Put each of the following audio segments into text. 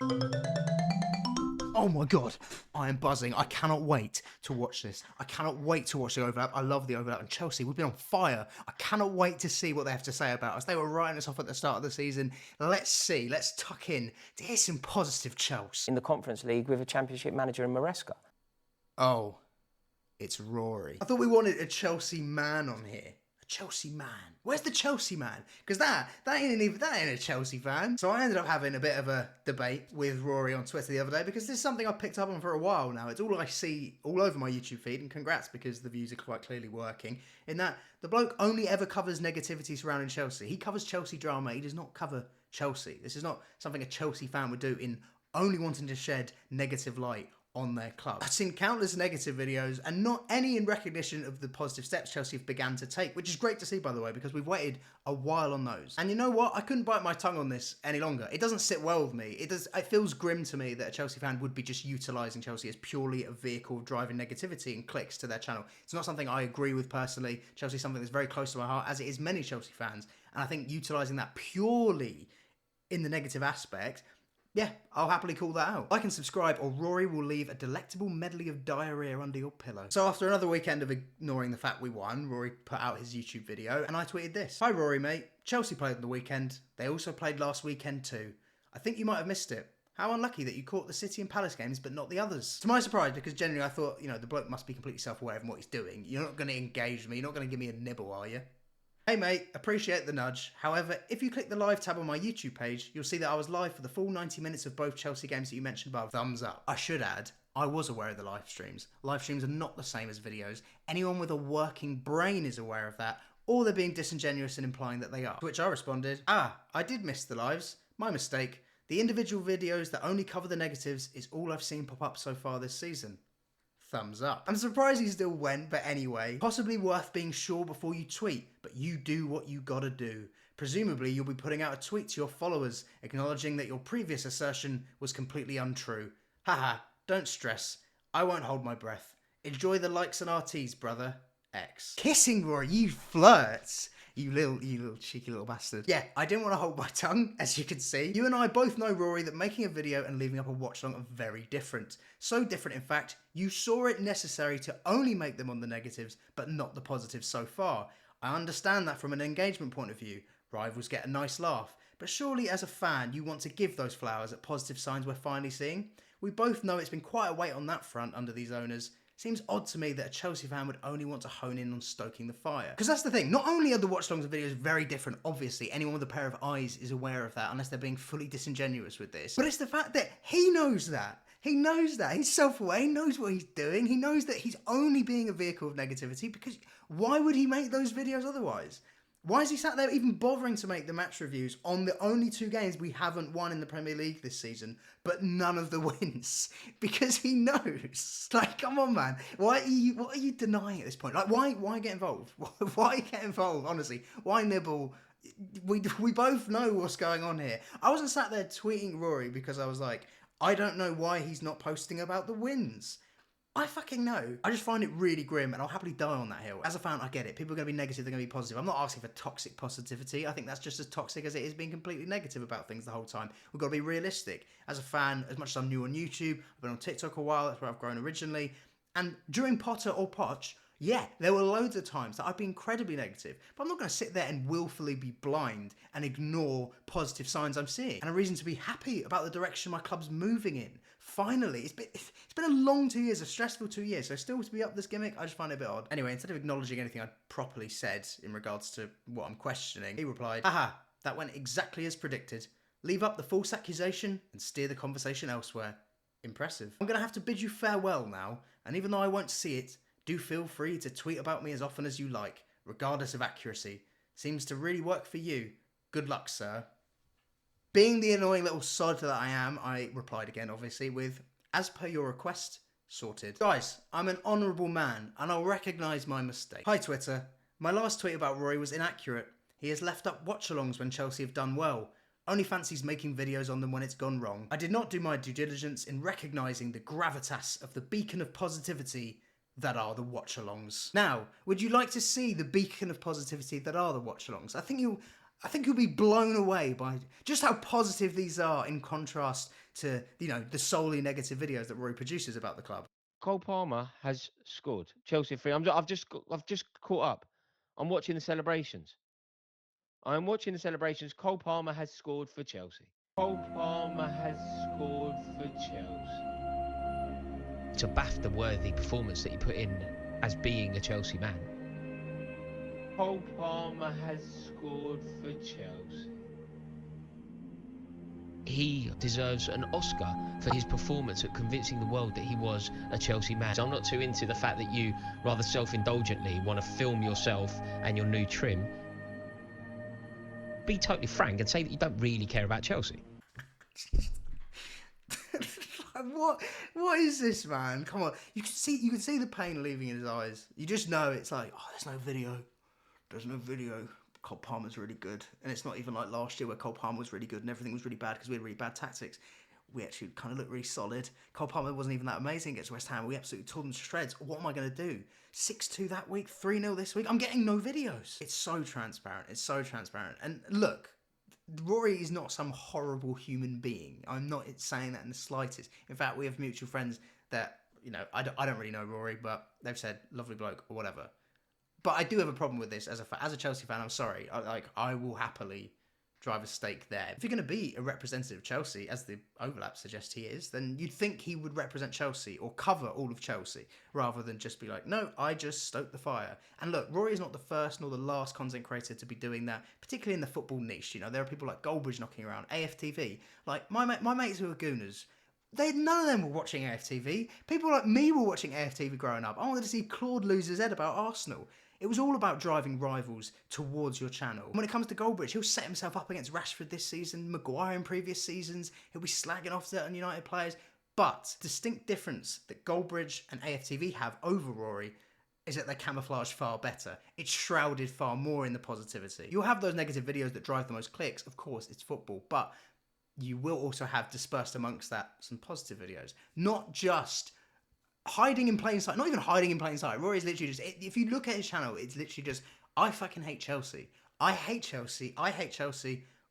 Oh my god, I am buzzing. I cannot wait to watch this. I cannot wait to watch the overlap. I love the overlap. And Chelsea, we've been on fire. I cannot wait to see what they have to say about us. They were writing us off at the start of the season. Let's see. Let's tuck in to hear some positive Chelsea. In the Conference League with a Championship manager in Maresca. Oh, it's Rory. I thought we wanted a Chelsea man on here. A Chelsea man. Where's the Chelsea man? Because that ain't a Chelsea fan. So I ended up having a bit of a debate with Rory on Twitter the other day because this is something I've picked up on for a while now. It's all I see all over my YouTube feed, and congrats because the views are quite clearly working. In that the bloke only ever covers negativity surrounding Chelsea. He covers Chelsea drama. He does not cover Chelsea. This is not something a Chelsea fan would do in only wanting to shed negative light on their club. I've seen countless negative videos and not any in recognition of the positive steps Chelsea have began to take, which is great to see, by the way, because we've waited a while on those. And you know what? I couldn't bite my tongue on this any longer. It doesn't sit well with me. It feels grim to me that a Chelsea fan would be just utilising Chelsea as purely a vehicle of driving negativity and clicks to their channel. It's not something I agree with personally. Chelsea is something that's very close to my heart, as it is many Chelsea fans. And I think utilising that purely in the negative aspect, yeah, I'll happily call that out. Like and subscribe or Rory will leave a delectable medley of diarrhea under your pillow. So after another weekend of ignoring the fact we won, Rory put out his YouTube video and I tweeted this. Hi Rory mate, Chelsea played on the weekend. They also played last weekend too. I think you might have missed it. How unlucky that you caught the City and Palace games but not the others. To my surprise, because generally I thought, the bloke must be completely self-aware of what he's doing. You're not going to engage with me, you're not going to give me a nibble, are you? Hey mate, appreciate the nudge. However, if you click the live tab on my YouTube page, you'll see that I was live for the full 90 minutes of both Chelsea games that you mentioned above. Thumbs up. I should add, I was aware of the live streams. Live streams are not the same as videos. Anyone with a working brain is aware of that, or they're being disingenuous in implying that they are. To which I responded, I did miss the lives. My mistake. The individual videos that only cover the negatives is all I've seen pop up so far this season. Thumbs up. I'm surprised he still went, but anyway. Possibly worth being sure before you tweet, but you do what you gotta do. Presumably, you'll be putting out a tweet to your followers, acknowledging that your previous assertion was completely untrue. Haha, don't stress. I won't hold my breath. Enjoy the likes and RTs, brother. X. Kissing Rory, you flirts. You little cheeky little bastard. Yeah, I didn't want to hold my tongue, as you can see. You and I both know, Rory, that making a video and leaving up a watch along are very different. So different, in fact, you saw it necessary to only make them on the negatives, but not the positives so far. I understand that from an engagement point of view. Rivals get a nice laugh. But surely as a fan, you want to give those flowers at positive signs we're finally seeing. We both know it's been quite a wait on that front under these owners. Seems odd to me that a Chelsea fan would only want to hone in on stoking the fire. Because that's the thing, not only are the watch-alongs and videos very different, obviously, anyone with a pair of eyes is aware of that, unless they're being fully disingenuous with this, but it's the fact that he knows that. He knows that. He's self-aware, he knows what he's doing, he knows that he's only being a vehicle of negativity, because why would he make those videos otherwise? Why is he sat there even bothering to make the match reviews on the only 2 games we haven't won in the Premier League this season, but none of the wins? Because he knows. Like, come on, man. What are you denying at this point? Like, why get involved? Why get involved, honestly? Why nibble? We both know what's going on here. I wasn't sat there tweeting Rory because I was like, I don't know why he's not posting about the wins. I fucking know. I just find it really grim and I'll happily die on that hill. As a fan, I get it. People are going to be negative, they're going to be positive. I'm not asking for toxic positivity. I think that's just as toxic as it is being completely negative about things the whole time. We've got to be realistic. As a fan, as much as I'm new on YouTube, I've been on TikTok a while, that's where I've grown originally. And during Potter or Poch, yeah, there were loads of times that I'd be incredibly negative, but I'm not going to sit there and willfully be blind and ignore positive signs I'm seeing. And a reason to be happy about the direction my club's moving in. Finally, it's been a long 2 years, a stressful 2 years, so still to be up this gimmick, I just find it a bit odd. Anyway, instead of acknowledging anything I'd properly said in regards to what I'm questioning, he replied, haha, that went exactly as predicted. Leave up the false accusation and steer the conversation elsewhere. Impressive. I'm going to have to bid you farewell now, and even though I won't see it, do feel free to tweet about me as often as you like, regardless of accuracy. Seems to really work for you. Good luck, sir. Being the annoying little sod that I am, I replied again, obviously, with, as per your request, sorted. Guys, I'm an honourable man, and I'll recognise my mistake. Hi, Twitter. My last tweet about Rory was inaccurate. He has left up watch-alongs when Chelsea have done well. Only fancies making videos on them when it's gone wrong. I did not do my due diligence in recognising the gravitas of the beacon of positivity that are the watch-alongs. Now, would you like to see the beacon of positivity that are the watch-alongs? I think I think you'll be blown away by just how positive these are in contrast to, the solely negative videos that Rory produces about the club. Cole Palmer has scored. Chelsea 3. I've just caught up. I'm watching the celebrations. Cole Palmer has scored for Chelsea. Cole Palmer has scored for Chelsea. It's a BAFTA-worthy performance that he put in as being a Chelsea man. Cole Palmer has scored for Chelsea. He deserves an Oscar for his performance at convincing the world that he was a Chelsea man. So I'm not too into the fact that you rather self-indulgently want to film yourself and your new trim. Be totally frank and say that you don't really care about Chelsea. What is this, man? Come on. You can see the pain leaving in his eyes. You just know it's like, oh, there's no video. Cole Palmer's really good. And it's not even like last year where Cole Palmer was really good and everything was really bad because we had really bad tactics. We actually kind of looked really solid. Cole Palmer wasn't even that amazing against West Ham. We absolutely tore them to shreds. What am I going to do? 6-2 that week, 3-0 this week? I'm getting no videos. It's so transparent. And look, Rory is not some horrible human being. I'm not saying that in the slightest. In fact, we have mutual friends that, I don't really know Rory, but they've said lovely bloke or whatever. But I do have a problem with this as a Chelsea fan. I'm sorry. I will happily drive a stake there. If you're going to be a representative of Chelsea, as the overlap suggests he is, then you'd think he would represent Chelsea or cover all of Chelsea rather than just be like, no, I just stoked the fire. And look, Rory is not the first nor the last content creator to be doing that, particularly in the football niche. There are people like Goldbridge knocking around, AFTV. Like my mates who are Gooners, none of them were watching AFTV. People like me were watching AFTV growing up. I wanted to see Claude lose his head about Arsenal. It was all about driving rivals towards your channel. When it comes to Goldbridge, he'll set himself up against Rashford this season, Maguire in previous seasons. He'll be slagging off certain United players. But distinct difference that Goldbridge and AFTV have over Rory is that they're camouflaged far better. It's shrouded far more in the positivity. You'll have those negative videos that drive the most clicks. Of course, it's football. But you will also have dispersed amongst that some positive videos. Not just hiding in plain sight. Not even hiding in plain sight. Rory's literally just, if you look at his channel, it's literally just, I fucking hate Chelsea. I hate Chelsea.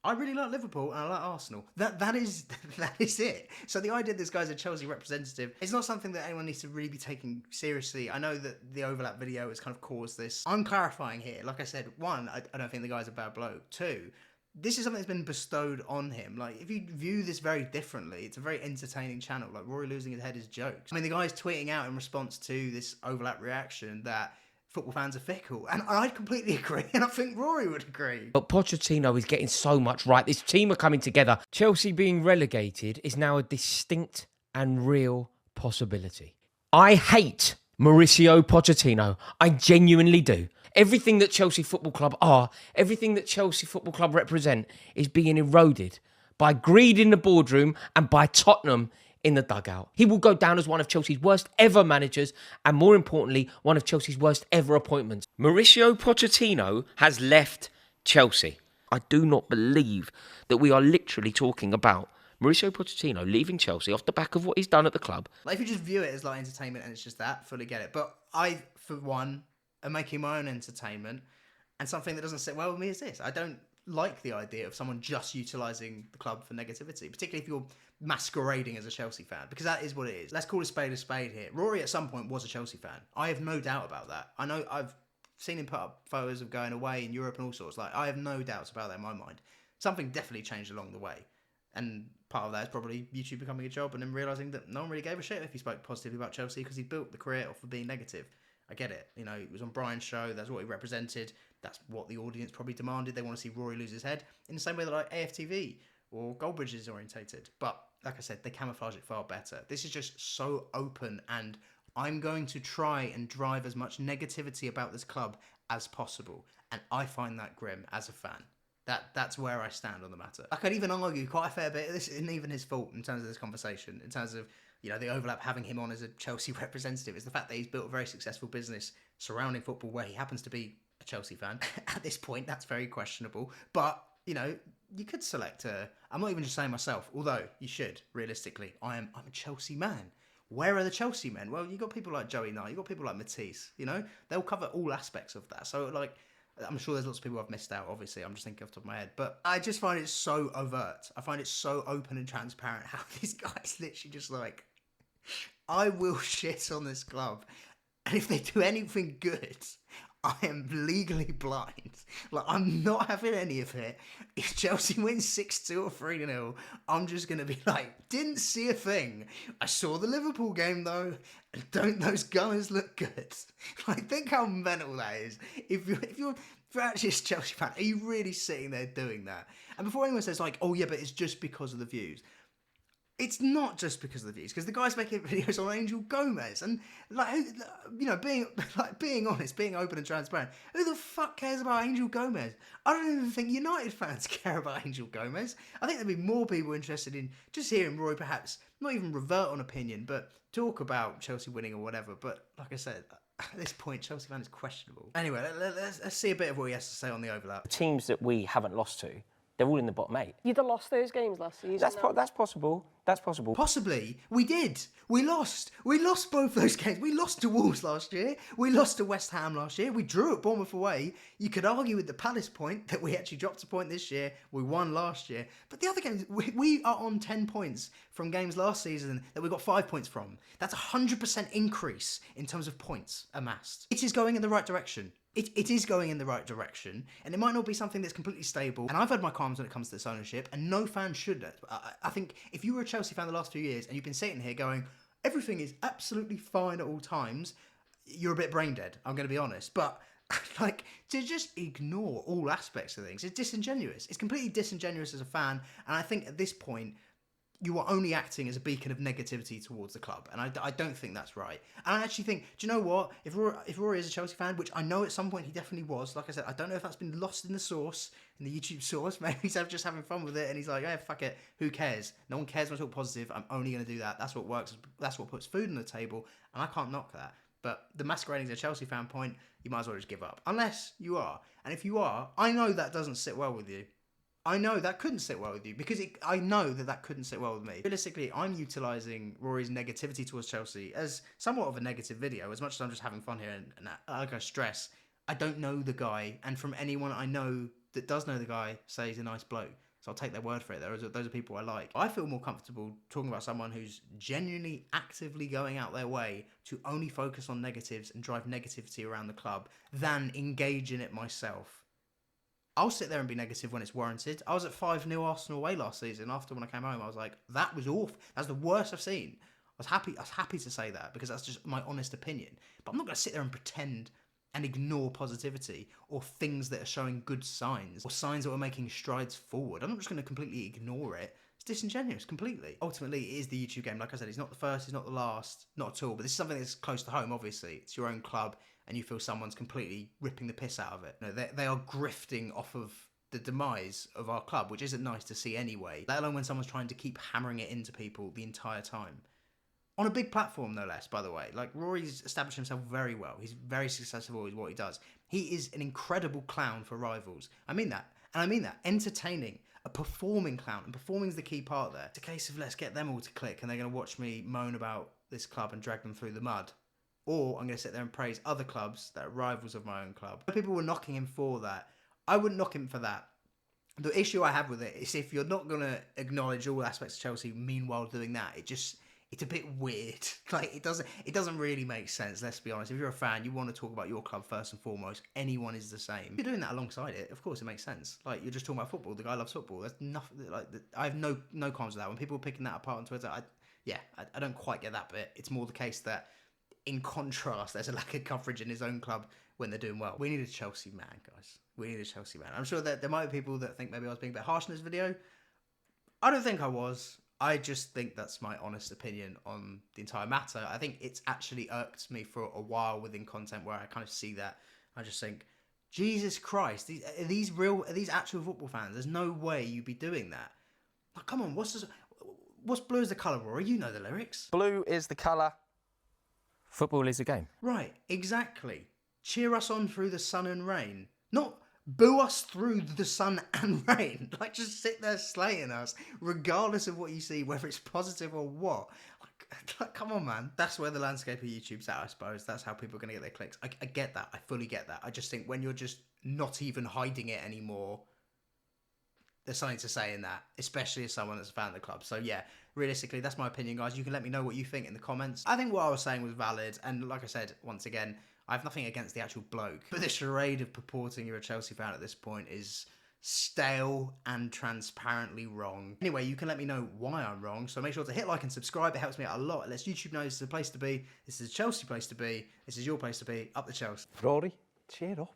I really like Liverpool and I like Arsenal. That is it. So the idea this guy's a Chelsea representative is not something that anyone needs to really be taking seriously. I know that the overlap video has kind of caused this. I'm clarifying here. Like I said, one, I don't think the guy's a bad bloke. Two, this is something that's been bestowed on him. Like, if you view this very differently, it's a very entertaining channel. Like, Rory losing his head is jokes. I mean, the guy's tweeting out in response to this overlap reaction that football fans are fickle. And I completely agree, and I think Rory would agree. But Pochettino is getting so much right. This team are coming together. Chelsea being relegated is now a distinct and real possibility. I hate Mauricio Pochettino. I genuinely do. Everything that Chelsea Football Club are, everything that Chelsea Football Club represent is being eroded by greed in the boardroom and by Tottenham in the dugout. He will go down as one of Chelsea's worst ever managers and, more importantly, one of Chelsea's worst ever appointments. Mauricio Pochettino has left Chelsea. I do not believe that we are literally talking about Mauricio Pochettino leaving Chelsea off the back of what he's done at the club. Like, if you just view it as like entertainment and it's just that, fully get it. But I, for one, am making my own entertainment, and something that doesn't sit well with me is this. I don't like the idea of someone just utilising the club for negativity, particularly if you're masquerading as a Chelsea fan, because that is what it is. Let's call a spade here. Rory at some point was a Chelsea fan. I have no doubt about that. I know I've seen him put up photos of going away in Europe and all sorts. Like, I have no doubts about that in my mind. Something definitely changed along the way. And part of that is probably YouTube becoming a job and then realising that no one really gave a shit if he spoke positively about Chelsea because he built the career off of being negative. I get it. It was on Brian's show. That's what he represented. That's what the audience probably demanded. They want to see Rory lose his head in the same way that like AFTV or Goldbridge is orientated. But like I said, they camouflage it far better. This is just so open, and I'm going to try and drive as much negativity about this club as possible. And I find that grim as a fan. That's where I stand on the matter. I could even argue quite a fair bit. This isn't even his fault in terms of this conversation, in terms of the overlap having him on as a Chelsea representative is the fact that he's built a very successful business surrounding football where he happens to be a Chelsea fan. At this point, that's very questionable. But, you could select I'm not even just saying myself, although you should, realistically. I'm a Chelsea man. Where are the Chelsea men? Well, you've got people like Joey Knight, you've got people like Matisse, they'll cover all aspects of that. So, I'm sure there's lots of people I've missed out, obviously. I'm just thinking off the top of my head. But I just find it so overt. I find it so open and transparent how these guys literally just like, I will shit on this club. And if they do anything good, I am legally blind. Like, I'm not having any of it. If Chelsea wins 6-2 or 3-0, I'm just going to be like, didn't see a thing. I saw the Liverpool game, though. And don't those Gunners look good? Like, think how mental that is. If you're actually a Chelsea fan, are you really sitting there doing that? And before anyone says, like, oh, yeah, but it's just because of the views. It's not just because of the views, because the guy's making videos on Angel Gomez, and like, you know, being honest, being open and transparent. Who the fuck cares about Angel Gomez? I don't even think United fans care about Angel Gomez. I think there'd be more people interested in just hearing Roy perhaps not even revert on opinion, but talk about Chelsea winning or whatever. But like I said, at this point, Chelsea fan is questionable. Anyway, let's see a bit of what he has to say on the overlap. Teams that we haven't lost to, they're all in the bottom 8. You'd have lost those games last season. That's possible. That's possible. Possibly. We did. We lost. We lost both those games. We lost to Wolves last year. We lost to West Ham last year. We drew at Bournemouth away. You could argue with the Palace point that we actually dropped a point this year. We won last year. But the other games, we are on 10 points from games last season that we got 5 points from. That's a 100% increase in terms of points amassed. It is going in the right direction. It is going in the right direction, and it might not be something that's completely stable. And I've had my qualms when it comes to this ownership, and no fan should. I think if you were a Chelsea fan the last few years and you've been sitting here going, everything is absolutely fine at all times, you're a bit brain dead, I'm going to be honest. But like, to just ignore all aspects of things is disingenuous. It's completely disingenuous as a fan, and I think at this point, you are only acting as a beacon of negativity towards the club, and I don't think that's right. And I actually think, do you know what? If Rory is a Chelsea fan, which I know at some point he definitely was, like I said, I don't know if that's been lost in the sauce, in the YouTube sauce. Maybe he's just having fun with it, and he's like, yeah, fuck it, who cares? No one cares when I talk positive. I'm only going to do that. That's what works. That's what puts food on the table, and I can't knock that. But the masquerading as a Chelsea fan point, you might as well just give up. Unless you are. And if you are, I know that doesn't sit well with you. I know that couldn't sit well with you, because I know that couldn't sit well with me. Realistically, I'm utilising Rory's negativity towards Chelsea as somewhat of a negative video, as much as I'm just having fun here. And like I stress, I don't know the guy, and from anyone I know that does know the guy, say he's a nice bloke. So I'll take their word for it. Those are people I like. I feel more comfortable talking about someone who's genuinely actively going out their way to only focus on negatives and drive negativity around the club than engage in it myself. I'll sit there and be negative when it's warranted. I was at 5-0 Arsenal away last season. After when I came home, I was like, that was awful. That's the worst I've seen. I was happy to say that, because that's just my honest opinion. But I'm not going to sit there and pretend and ignore positivity or things that are showing good signs or signs that we're making strides forward. I'm not just going to completely ignore it. It's disingenuous completely. Ultimately, it is the YouTube game. Like I said, it's not the first, it's not the last, not at all. But this is something that's close to home, obviously. It's your own club, and you feel someone's completely ripping the piss out of it. You know, they are grifting off of the demise of our club, which isn't nice to see anyway, let alone when someone's trying to keep hammering it into people the entire time. On a big platform, no less, by the way. Like, Rory's established himself very well. He's very successful with what he does. He is an incredible clown for rivals. I mean that. And I mean that. Entertaining. A performing clown. And performing's the key part there. It's a case of let's get them all to click, and they're going to watch me moan about this club and drag them through the mud. Or I'm going to sit there and praise other clubs that are rivals of my own club. People were knocking him for that. I wouldn't knock him for that. The issue I have with it is if you're not going to acknowledge all aspects of Chelsea meanwhile doing that, it's a bit weird. Like, it doesn't really make sense, let's be honest. If you're a fan, you want to talk about your club first and foremost. Anyone is the same. If you're doing that alongside it, of course it makes sense. Like, you're just talking about football. The guy loves football. There's nothing, like, I have no qualms with that. When people are picking that apart on Twitter, I don't quite get that bit. It's more the case that, in contrast, there's a lack of coverage in his own club when they're doing well. We need a Chelsea man, guys. We need a Chelsea man. I'm sure that there might be people that think maybe I was being a bit harsh in this video. I don't think I was. I just think that's my honest opinion on the entire matter. I think it's actually irked me for a while within content where I kind of see that. I just think, Jesus Christ, are these actual football fans? There's no way you'd be doing that. Like, come on, what's blue as the colour, Rory? You know the lyrics. Blue is the colour. Football is a game. Right, exactly. Cheer us on through the sun and rain. Not boo us through the sun and rain. Like, just sit there slaying us, regardless of what you see, whether it's positive or what. Like, come on, man. That's where the landscape of YouTube's at, I suppose. That's how people are going to get their clicks. I get that. I fully get that. I just think when you're just not even hiding it anymore, there's something to say in that, especially as someone that's a fan of the club. So yeah, realistically, that's my opinion, guys. You can let me know what you think in the comments. I think what I was saying was valid, and like I said, once again, I have nothing against the actual bloke, but the charade of purporting you're a Chelsea fan at this point is stale and transparently wrong. Anyway, you can let me know why I'm wrong, so make sure to hit like and subscribe. It helps me out a lot. It lets YouTube know this is a place to be. This is a Chelsea place to be. This is your place to be. Up the Chelsea. Rory, cheer up.